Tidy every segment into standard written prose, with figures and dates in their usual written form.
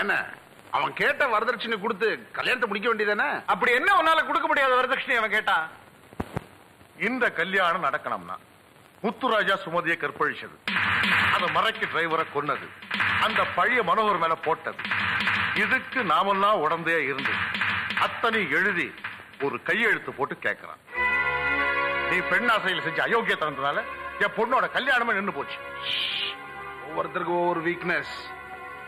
என்ன அவன் கேட்ட வரதட்சணை கொடுத்து கல்யாணத்தை முடிக்க வேண்டியதானே? அப்படி என்ன உன்னால கொடுக்க முடியாத வரதட்சணை அவன் கேட்டான்? இந்த கல்யாணம் நடக்கணும்னா முத்துராஜா சுமதியை கற்பழிச்சது, அதை மறைக்க டிரைவரை கொன்னது, அந்த பழைய மனோகர் மேல போட்டது, இதுக்கு நாமெல்லாம் உடந்தே இருந்து அத்தனை எழுதி ஒரு கையெழுத்து போட்டு கேட்கிறான். நீ பெண்ணாசையில் செஞ்ச அயோக்கியத்தனத்தினால என் பொண்ணோட கல்யாணமே நின்று போச்சு. ஒவ்வொருத்தருக்கும் ஒவ்வொரு வீக்னஸ்.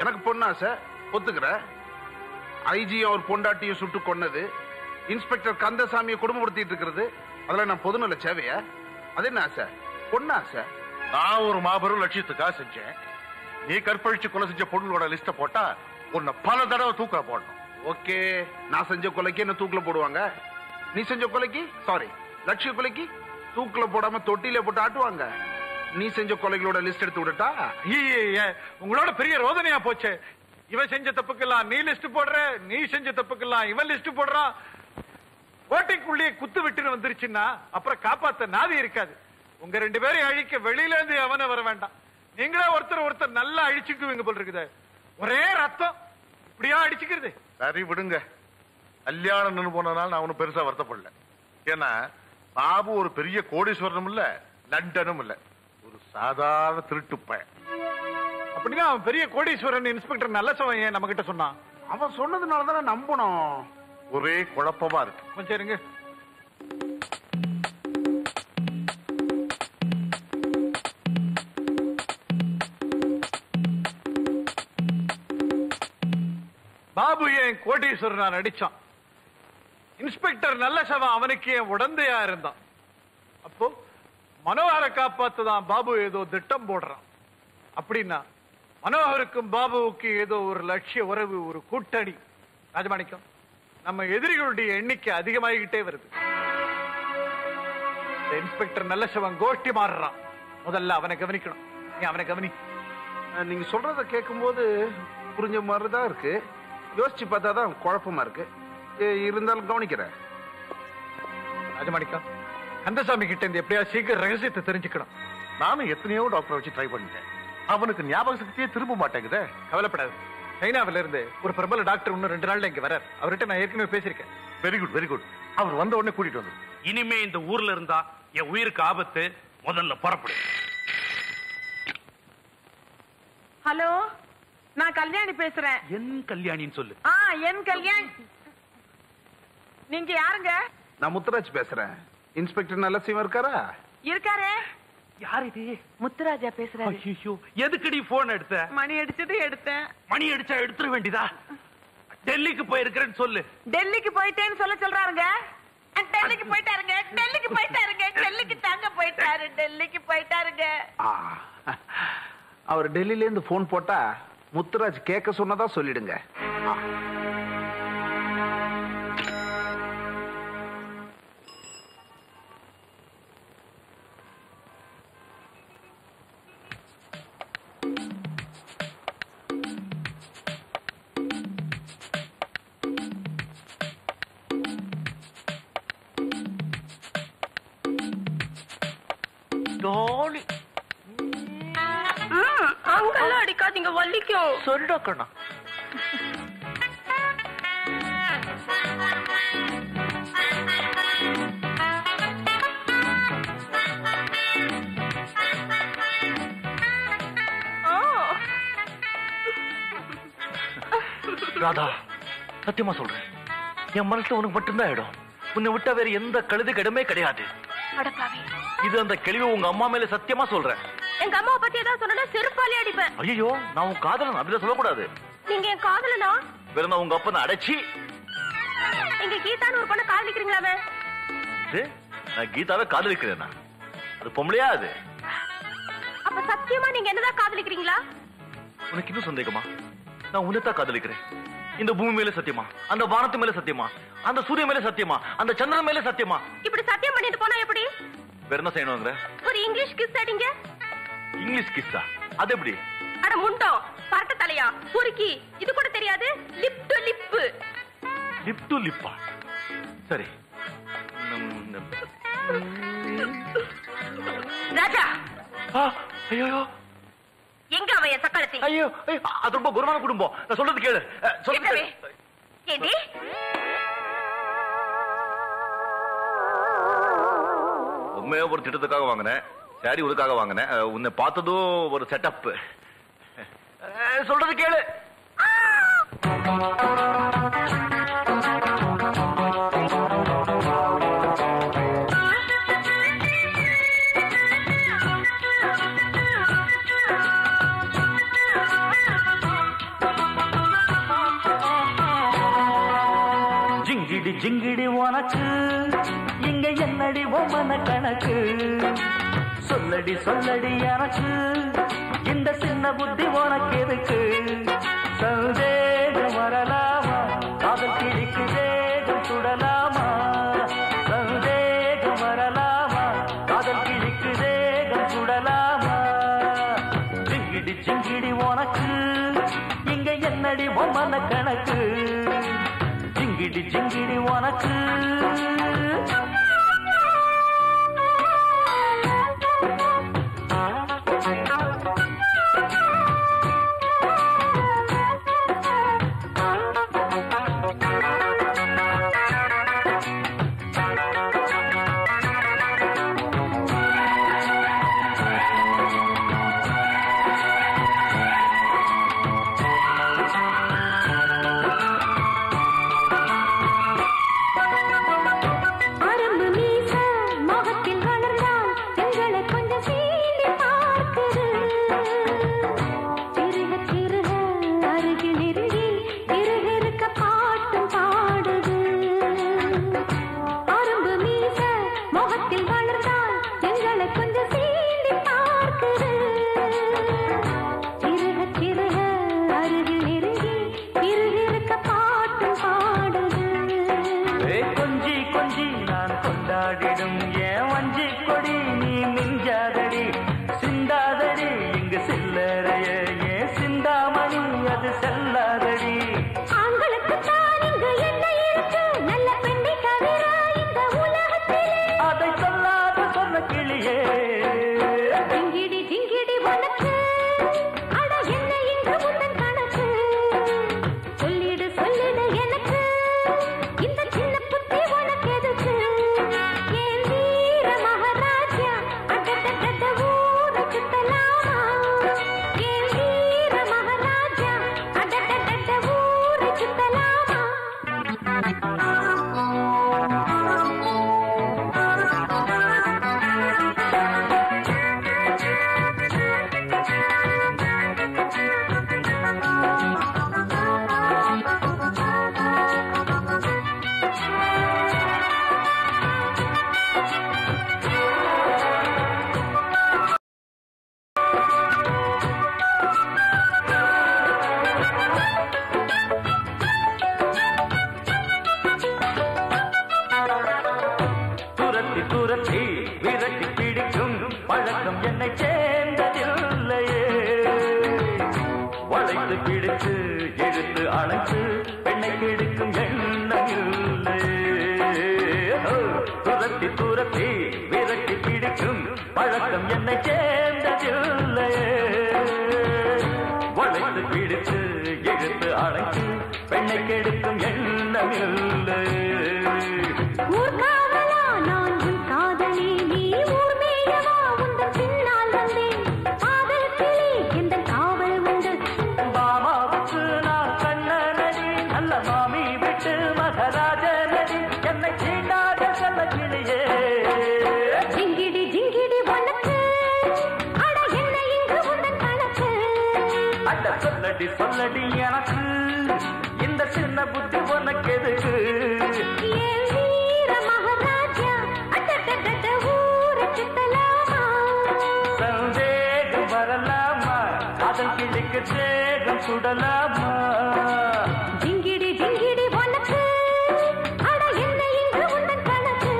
எனக்கு பொண்ணாசை ஒத்துக்கிற. ஐஜி அவர் பொண்டாட்டியும் சுட்டு கொன்னது, இன்ஸ்பெக்டர் கந்தசாமியை குடும்பப்படுத்திட்டு இருக்கிறது, அதெல்லாம் நான் பொதுநல சேவையா? அது என்ன ஆசை? பொண்ணாசை. நான் ஒரு மாபெரும் லட்சியத்துக்காக செஞ்சேன். நீ கற்பழிச்சு கொலை செஞ்ச பொண்ணுகளோட லிஸ்ட போட்டா உன்னை பல தடவை தூக்கல போடணும். ஓகே, நான் செஞ்ச கொலைக்கு என்ன தூக்குல போடுவாங்க. நீ செஞ்ச கொலைக்கு, சாரி லட்சிய கொலைக்கு தூக்குல போடாம தொட்டில போட்டு ஆட்டுவாங்க. நீ செஞ்ச கொலைகளோட லிஸ்ட் எடுத்து விடட்டா? உங்களோட பெரிய ரோதனையா போச்சு. இவன் செஞ்ச தப்புக்கெல்லாம் நீ லிஸ்ட் போடுற, நீ செஞ்ச தப்புக்கெல்லாம் இவன் லிஸ்ட் போடுறான். கோட்டைக்குள்ளேயே குத்து விட்டு வந்துருச்சுன்னா அப்புறம் காப்பாத்த நாதி இருக்காது. உங்க ரெண்டு பேரையும் அழிக்க வெளியில இருந்து அவனை வர வேண்டாம். நீங்களே ஒருத்தர் நல்லா அழிச்சுக்குவீங்க போல் இருக்குது. ஒரே ரத்தம் இப்படியா அடிச்சுக்கிறது? சரி விடுங்க. கல்யாணம் நின்று போனதுனால நான் ஒன்னும் பெருசா வருத்தப்படல. ஏன்னா பாபு ஒரு பெரிய கோடீஸ்வரனும் இல்ல, லண்டனும் இல்ல, ஒரு சாதாரண திருட்டு பையன். அப்படின்னா அவன் பெரிய கோடீஸ்வரன் இன்ஸ்பெக்டர் நல்லசவன் ஏன் நம்ம கிட்ட சொன்னான்? அவன் சொன்னதுனாலதானே நம்பணும். ஒரே குழப்பமா இருக்கு. கொஞ்சம் இருங்க. பாபு ஏன் கோடீஸ்வரன் நடிச்சான்? இன்ஸ்பெக்டர் நல்லசவன் அவனுக்கு ஏன் உடந்தையா இருந்தான்? அப்போ மனோகரை காப்பாத்துதான் பாபு ஏதோ திட்டம் போடுறான். அப்படின்னா மனோகருக்கும் பாபுவுக்கு ஏதோ ஒரு லட்சிய உறவு, ஒரு கூட்டணி. ராஜமாணிக்கம், நம்ம எதிரிகளுடைய எண்ணிக்கை அதிகமாகிக்கிட்டே வருது. இன்ஸ்பெக்டர் நல்லசவன் கோஷ்டி மாறுறான். முதல்ல அவனை கவனிக்கணும். நீ அவனை கவனி. நீங்க சொல்றத கேட்கும் போது புரிஞ்ச மாதிரிதான் இருக்கு. யோசிச்சு பார்த்தாதான் குழப்பமா இருக்கு. இருந்தாலும் கவனிக்கிறேன். ராஜமாணிக்கம், கந்தசாமி கிட்ட இருந்து எப்படியாவது சீக்கிரம் ரகசியத்தை தெரிஞ்சுக்கணும். நானும் எத்தனையோ டாக்டரை வச்சு ட்ரை பண்ணிட்டேன். அவனுக்கு ஞாபக சக்தியே திரும்ப மாட்டேங்குதே. கவலைப்படாது. சைனாவில இருந்து ஒரு பிரபல டாக்டர் இன்னும் 2 நாள்ல இங்க வரார். அவர்கிட்ட நான் ஏற்கனவே பேசியிருக்கேன். Very good very good. அவர் வந்த உடனே கூட்டிட்டு வந்து. இனிமே இந்த ஊர்ல இருந்தா என் உயிருக்கு ஆபத்து. முதல்ல புறப்படு. ஹலோ, நான் கல்யாணி பேசுறேன். என் கல்யாணின்னு சொல்லு. என் கல்யாணி. நீங்க யாருங்க? நான் முத்துராஜ் பேசுறேன். இன்ஸ்பெக்டர் நல்லசிவம் இருக்காரா? இருக்காரே. யார் இது? முத்துராஜா பேசுறேன். ஐயோ, எதுக்குடி போன் எடுத்த? மணி அடிச்சது எடுத்தேன். மணி அடிச்சா எடுத்துட வேண்டியதா? டெல்லிக்கு போயிருக்கிறேன்னு சொல்லு. டெல்லிக்கு போயிட்டேன்னு சொல்றாருங்க. டெல்லிக்கு போயிட்டாருங்க. டெல்லிக்கு போயிட்டாருங்க. டெல்லிக்கு தாங்க போயிட்டாரு. டெல்லிக்கு போயிட்டாருங்க. அவர் டெல்லியில இருந்து போன் போட்டா முத்துராஜ் கேட்க சொன்னதா சொல்லிடுங்க. அங்கெல்லாம் அடிக்காதீங்க, வலிக்கும். சொல்லிடா கண்ணா. ராதா, சத்தியமா சொல்றேன், என் மனசுல உனக்கு மட்டும்தான் இடம். உன்னை விட்டா வேற எந்த கழுதுக்கு இடமே கிடையாது. இது அந்த கேள்வி உங்க அம்மா மேல சத்தியமா சொல்றேன். எங்க அம்மாவை பத்தி ஏதாவது சொன்னா செருப்பாலே அடிப்பேன். ஐயோ, நான் உன் காதலன், அப்படிதான் சொல்லக்கூடாது. நீங்க என் காதலனா? வேற நான் உங்க அப்பா அடைச்சி. நீங்க கீதான்னு ஒரு பொண்ணை காதலிக்கிறீங்களாவே? நான் கீதாவை காதலிக்கிறேன்னா அது பொம்பளையா? அது அப்ப சத்தியமா நீங்க என்னதான் காதலிக்கிறீங்களா? உனக்கு இன்னும் சந்தேகமா? நான் உன்னைத்தான் காதலிக்கிறேன். இந்த பூமி மேல சத்தியமா, அந்த வானத்து மேல சத்தியமா, அந்த சூரிய மேல சத்தியமா, அந்த சந்திரன் மேல சத்தியமா. இப்படி சத்தியம் பண்ணிட்டு போனா எப்படி? வேற என்ன செய்யணுங்கிற? ஒரு இங்கிலீஷ் கிஸ் அடிங்க. இங்கிலீஷ் கிஸ்ஸா? அது எப்படி? அட முண்டோ, பரட்ட தலையா, பொறுக்கி, இது கூட தெரியாது? Lip to lip. Lip to லிப்பா? சரி. ராஜா, ஐயோ, எங்க அவன் என் சக்காலத்தி? ஐயோ அது ரொம்ப குருவான குடும்பம். நான் சொல்றது கேளு. என்னவே? ஏண்டி? உண்மையா ஒரு திட்டத்துக்காக வாங்கினேன். சாரி உனக்காக வாங்கினேன். உன்னை பார்த்ததும் ஒரு செட்டப். சொல்றது கேளு. ஜிங்கிடி ஜிங்கிடி உனக்கு இங்க என்னடி ஒவ்வொன்ன கணக்கு சொல்லடி சொல்லடி எனக்கு இந்த சின்ன புத்தி உனக்கு எதுக்கு சந்தேகம் வரலாமா காதல் கிழிக்கு வேகம் சுடலாமா சந்தேகம் வரலாமா காதல் கிழிக்கு வேகம் சுடலாமா ஜிங்கிடி ஜிங்கிடி உனக்கு இங்க என்னடி ஒவ்வொன்ன கணக்கு ஜிங்கிடி ஜிங்கிடி உனக்கு சொல்லடி எனக்கு இந்த சின்ன புத்தி உனக்கு எதுக்கு சந்தேகம் வரலாமா காதல் கிழிக்கு தேகம் சுடலாமா ஜிங்கிடி ஜிங்கிடி உனக்கு அட என்ன இங்கு உந்தன் கணக்கு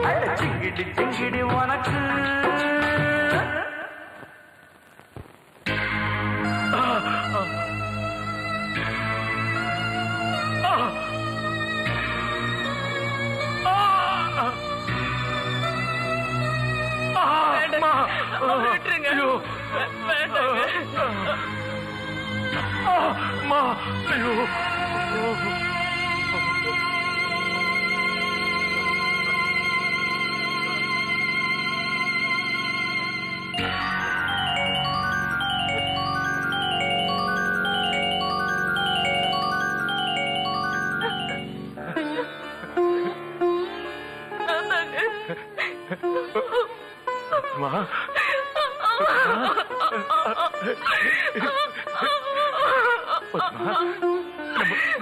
அட ஜிங்கிடி ஜிங்கிடி உனக்கு விட்டுருங்க. அம்மா ஐயோ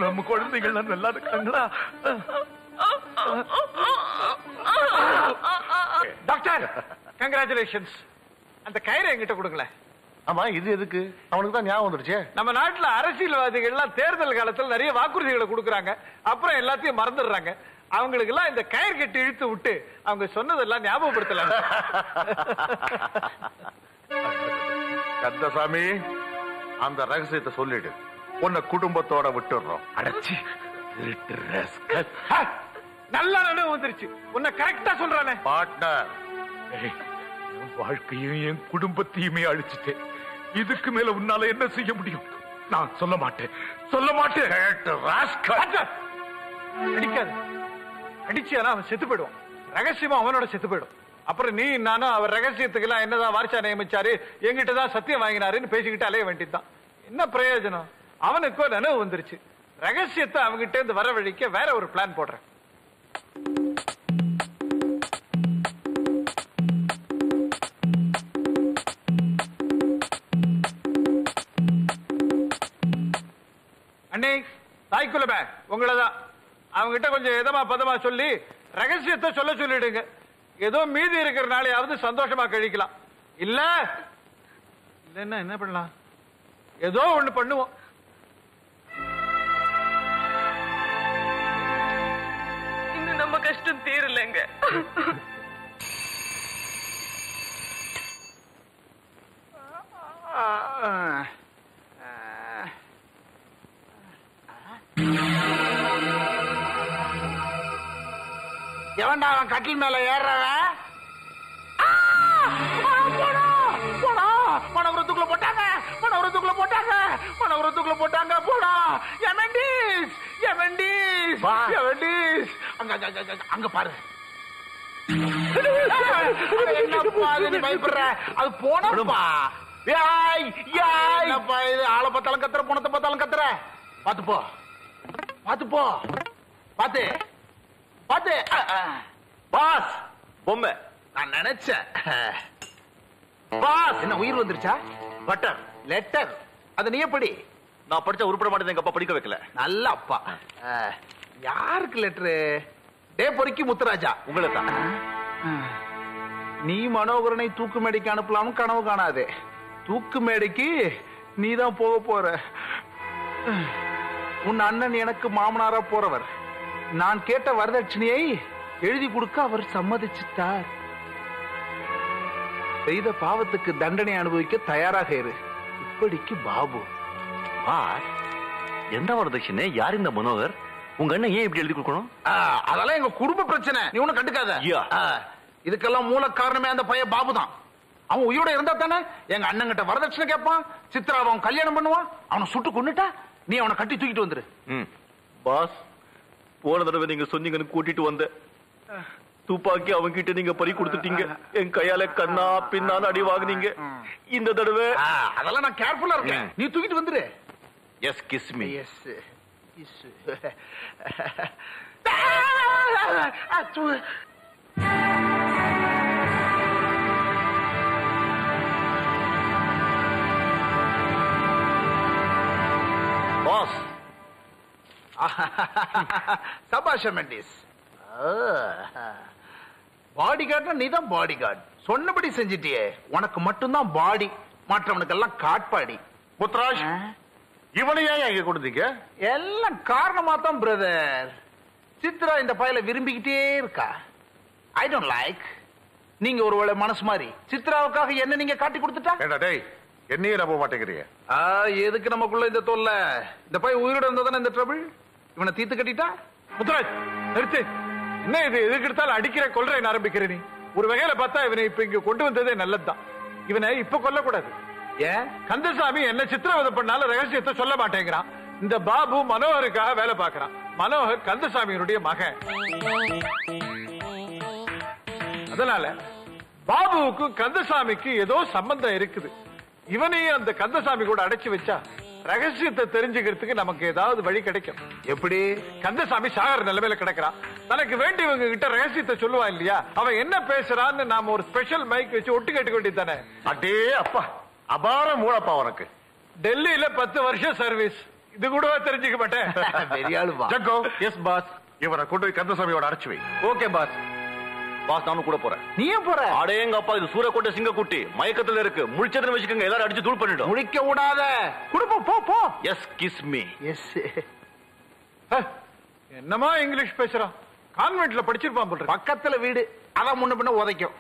நம்ம குழந்தைகள் நல்லா இருக்காங்களா? Doctor congratulations. அந்த கயிறை என்கிட்ட கொடுங்களேன். ஆமா, இது எதுக்கு? அவனுக்கு தான் ஞாபகம் வந்துருச்சு. நம்ம நாட்டுல அரசியல்வாதிகள் எல்லாம் தேர்தல் காலத்துல நிறைய வாக்குறுதிகளை கொடுக்கறாங்க, அப்புறம் எல்லாத்தையும் மறந்துடுறாங்க. அவங்களுக்கு எல்லாம் இந்த கயிறு கட்டி இழுத்து விட்டு அவங்க சொன்னதெல்லாம் ஞாபகப்படுத்தலாம். கந்தசாமி, அந்த ரகசியத்தை சொல்லிடு. உன்னை குடும்பத்தோட விட்டுடுறோம். அடைச்சி நல்ல நினைவு வந்துருச்சு. உன்னை கரெக்டா சொல்றானே. பார்ட்னர், என் வாழ்க்கையும் என் குடும்பத்தையுமே அழிச்சிட்டேன். இதுக்கு மேல உன்னால என்ன செய்ய முடியும்? நான் சொல்ல மாட்டேன். அடிக்காது. அடிச்சானா அவன் செத்து போயிடுவான். ரகசியமா அவனோட செத்து போயிடும். அப்புறம் நீ நானும் அவர் ரகசியத்துக்கு எல்லாம் என்னதான் வாரிசா நியமிச்சாரு, எங்கிட்டதான் சத்தியம் வாங்கினாருன்னு பேசிக்கிட்டு அலைய வேண்டியதுதான். என்ன பிரயோஜனம்? அவனுக்கோ நினைவு வந்துருச்சு. ரகசியத்தை அவங்கிட்ட இருந்து வர வழிக்க வேற ஒரு பிளான் போடுறேன். அண்ணே, தாய்க்குலமே உங்களதான். அவங்கிட்ட கொஞ்சம் எதமா பதமா சொல்லி ரகசியத்தை சொல்ல சொல்லிடுங்க. ஏதோ மீதி இருக்கிற நாளையாவது சந்தோஷமா கழிக்கலாம். இல்ல இல்லன்னா என்ன பண்ணலாம்? ஏதோ ஒண்ணு பண்ணுவோம். இன்னும் நம்ம கஷ்டம் தீரலைங்க. எவன்டா அவன் கட்டில் மேல ஏறவன்? மனவரத்துக்குள்ள போட்டாங்க, மனவரத்துக்குள்ள போட்டாங்க, மனவரத்துக்குள்ள போட்டாங்க. போடா எமண்டிஸ், எமண்டிஸ், எமண்டிஸ். அங்க பாரு. என்னப்பா நீ பயப்படுற? அது போனப்பா. என்னப்பா இது? ஆளை பார்த்தாலும் கத்துற, போனத்தை பார்த்தாலும் கத்துற. பாத்து போ, பாத்து போ, பாத்து பாத்து. பாஸ் பொம்மை. நான் நினைச்சேன். பாஸ், என்ன உயிர் வந்துருச்சா? Butter letter. அது நீ எப்படி? நான் படிச்சா உருப்பட மாட்டேன். எங்க அப்பா படிக்க வைக்கல. நல்ல அப்பா. யாருக்கு லெட்டரு? டே பொறுக்கி முத்துராஜா. உங்களை தான். நீ மனோகரனை தூக்கு மேடைக்கு அனுப்பலாம்னு கனவு காணாதே. தூக்கு மேடைக்கு நீ தான் போக போற. உன் அண்ணன் எனக்கு மாமனாரா போறவர். நான் கேட்ட வரதட்சணையை எழுதி கொடுக்க அவர் சம்மதிச்சிட்டார். செய்த பாவத்துக்கு தண்டனை அனுபவிக்க தயாராக இரு. இப்படிக்கு பாபு. பாஸ், எந்த வரதட்சணை? யார் இந்த மனோகர்? உங்க அண்ணன் ஏன் இப்படி எழுதி கொடுக்கணும்? அதெல்லாம் எங்க குடும்ப பிரச்சனை. நீ ஒண்ணு கண்டுக்காத. இதுக்கெல்லாம் மூல காரணமே அந்த பையன் பாபு தான். அவன் உயிரோட இருந்தா தானே எங்க அண்ணன் கிட்ட வரதட்சணை கேட்பான். சித்ரா அவன் கல்யாணம் பண்ணுவான். அவனை சுட்டு கொன்னுட்டா நீ அவனை கட்டி தூக்கிட்டு வந்துரு. பாஸ், போன தடவை நீங்க சொன்னீங்கன்னு கூட்டிட்டு வந்த துப்பாக்கி அவங்க கிட்ட நீங்க பறி கொடுத்துட்டீங்க. என் கையால கண்ணா பின்னால அடி வாங்குனீங்க. இந்த தடவை அதெல்லாம் நான் கேர்ஃபுல்லா இருக்கேன். நீ தூக்கிட்டு வந்துரு. Yes, kiss me. Yes. Boss, சபாஷ் மெண்டிஸ். பாடி கார்டுனா நீ தான் பாடி கார்டு. சொன்னபடி செஞ்சிட்டியே. உனக்கு மட்டும்தான் பாடி, மற்றவனுக்கு எல்லாம் காட்பாடி. முத்துராஜ், இவனையா இங்க கொடுத்தீங்க? எல்லாம் காரணமா தான் பிரதர். சித்ரா இந்த பயல விரும்பிக்கிட்டே இருக்கா. I don't like. நீங்க ஒருவேளை மனசு மாதிரி சித்ராவுக்காக என்ன நீங்க காட்டி கொடுத்துட்டா? ஏண்டா டேய், என்னையே நம்ப மாட்டேங்கிறீங்க. எதுக்கு நமக்குள்ள இந்த தொல்லை? இந்த பையன் உயிரோட இருந்தா இந்த ட்ரபிள். இவனை தீர்த்து கட்டிட்டா. முத்துராஜ், நிறுத்து. என்ன இது? எதுக்கு எடுத்தாலும் அடிக்கிற கொல்றேன் ஆரம்பிக்கிற நீ. ஒரு வகையில பார்த்தா இவனை இப்ப இங்க கொண்டு வந்ததே நல்லதுதான். இவனை இப்ப கொல்லக்கூடாது. ஏன் கந்தசாமி என்ன சித்திரவதை பண்ணாலும் ரகசியத்தை சொல்ல மாட்டேங்கிறான். இந்த பாபு மனோகருக்காக வேலை பார்க்கறான். மனோகர் கந்தசாமியினுடைய மகன். அதனால பாபுவுக்கும் கந்தசாமிக்கு ஏதோ சம்பந்தம் இருக்குது. இவனையும் அந்த கந்தசாமி கூட அடைச்சு வச்சா ரகசியத்தை தெரிஞ்சுக்கிறதுக்கு நமக்கு ஏதாவது வழி கிடைக்கும். எப்படி? கந்தசாமி சாகர நிலைமையில கிடக்குறான். தனக்கு வேண்டியவங்க கிட்ட ரகசியத்தை சொல்லுவான் இல்லையா? அவன் என்ன பேசுறான்னு நாம ஒரு ஸ்பெஷல் மைக் வச்சு ஒட்டு கேட்டுக்க வேண்டியது தானே. அடே அப்பா, அபார மூளப்பா உனக்கு. டெல்லியில 10 வருஷம் சர்வீஸ், இது கூட தெரிஞ்சுக்க மாட்டேன். பெரிய ஆளுவா. ஜக்கோ, எஸ் பாஸ். இவரை கொண்டு போய் கந்தசாமியோட அடைச்சு வை. Okay pass. பாஸ் நானும் கூட போறேன். நீயும் போற? அடேங்க அப்பா, இது சூரக்கோட்டை சிங்கக்குட்டி மயக்கத்துல இருக்கு. முழிச்சதுன்னு வச்சுக்கோங்க, எல்லாரும் அடிச்சு தூள் பண்ணிடும். முடிக்க விடாத. குடுப்போம், போ போ. Yes kiss me. எஸ். என்னமா இங்கிலீஷ் பேசுறான்? கான்வென்ட்ல படிச்சிருப்பான் போல. பக்கத்துல வீடு, அதான் முன்ன பின்ன உதைக்கும்.